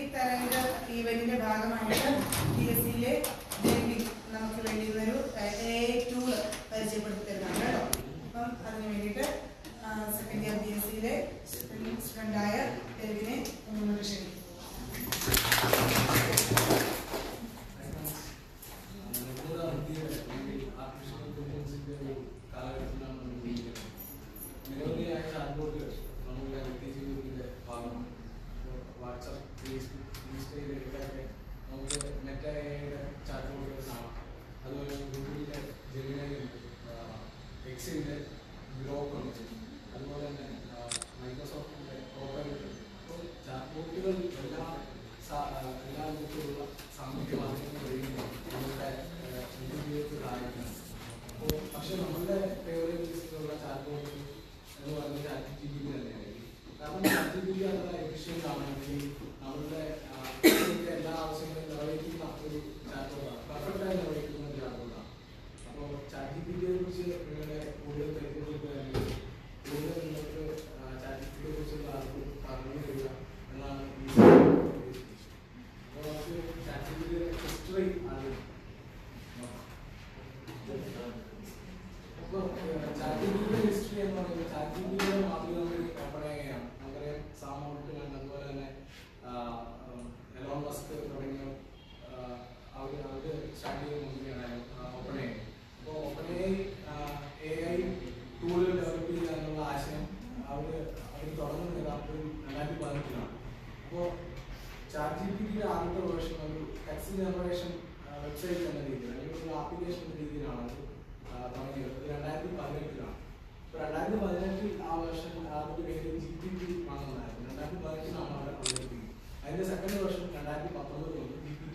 ഈവന്റിന്റെ ഭാഗമായിട്ട് PSCയിലെ നമുക്ക് വേണ്ടിയിരുന്നൊരു ടൂൾ പരിചയപ്പെടുത്തി തരുന്നുണ്ട് കേട്ടോ. അപ്പം അതിന് വേണ്ടിയിട്ട് സെക്കൻഡ് ഇയർ PSCയിലെ സ്റ്റുഡൻ്റായ ഡെൽവിനെ മുന്നോട്ട് ക്ഷണിക്കും. നിരവധിയായ ചാറ്റ്ബോട്ടുകൾ നമ്മുടെ നിത്യജീവിതത്തിന്റെ ഭാഗമാണ്. വാട്സപ്പ്, ഫേസ്ബുക്ക്, ഇൻസ്റ്റയിലൊക്കെ നമുക്ക് മെറ്റയുടെ ചാറ്റ്ബോട്ടുകൾ കാണാം. അതുപോലെ ഗൂഗിളിന്റെ ജെമിനൈയുണ്ട്, എക്സിന്റെ ഗ്രോക്കുണ്ട്, അതുപോലെ തന്നെ മൈക്രോസോഫ്റ്റിന്റെ കോപ്പൈലറ്റ്. അപ്പോൾ ചാറ്റ്ബോട്ടുകൾ എല്ലാ വിധത്തിലുള്ള സാമൂഹ്യ മാധ്യമങ്ങൾ വഴിയും നമ്മുടെ നിത്യജീവിതത്തിൽ സഹായിക്കുന്നു. അപ്പോൾ പക്ഷെ നമ്മളുടെ ഫേവറേറ്റ് ലിസ്റ്റിലുള്ള ചാറ്റ്ബോട്ടുകൾ എന്ന് പറയുന്നത് ChatGPT തന്നെയായിരിക്കും. കാരണം ChatGPT അത്ര എഫിഷ്യൻ്റ് ആണെങ്കിൽ നമ്മളുടെ എല്ലാ ആവശ്യങ്ങളും നിറവേറ്റുന്ന ഒരു ചാറ്റ്ബോട്ടാണ്, പെർഫെക്റ്റായി നിറവേറ്റുന്ന ഒരു ചാറ്റ്ബോട്ടാണ്. അപ്പോൾ ChatGPTയെ കുറിച്ച് നിങ്ങളുടെ കൂടുതൽ തെറ്റുകൾക്ക് കൂടുതൽ നിങ്ങൾക്ക് ChatGPTയെ കുറിച്ചുള്ള അറിവ് പറഞ്ഞു തരിക എന്നാണ് ഈ അപ്പോൾ നമുക്ക് ChatGPTയുടെ ഹിസ്റ്ററി ആണ്. അപ്പോൾ ChatGPTയുടെ ഹിസ്റ്ററി എന്ന് പറയുന്നത് ChatGPTയുടെ മാതൃകയാണ് OpenAI. നമുക്കറിയാം സാം ആൾട്ട്മാൻ, അതുപോലെ തന്നെ എലോൺ മസ്ക് തുടങ്ങിയ അവർ സ്റ്റാർട്ട് ചെയ്ത കമ്പനിയാണ് OpenAI. അപ്പോൾ OpenAI AI ടൂളുകൾ ഡെവലപ്പ് ചെയ്യുക എന്നുള്ള ആശയം അവർ തുടങ്ങുന്നത് അപ്പോഴും 2018-ലാണ്. അപ്പോൾ ChatGPTയുടെ ആദ്യത്തെ വേർഷൻ ഒരു ടെക്സ്റ്റ് ജനറേഷൻ വെബ്സൈറ്റ് എന്ന രീതിയിൽ അല്ലെങ്കിൽ ഒരു ആപ്ലിക്കേഷൻ എന്ന രീതിയിലാണ് തുടങ്ങിയത്. 2018-ലാണ്. ഇപ്പോൾ 2018 ആ വേർഷൻ അതിൻ്റെ പേര് GPT ആണെന്നായിരുന്നു. 2018-ലാണ് അവിടെ അവതരിപ്പിക്കുന്നത്. അതിൻ്റെ സെക്കൻഡ് വേർഷൻ 2019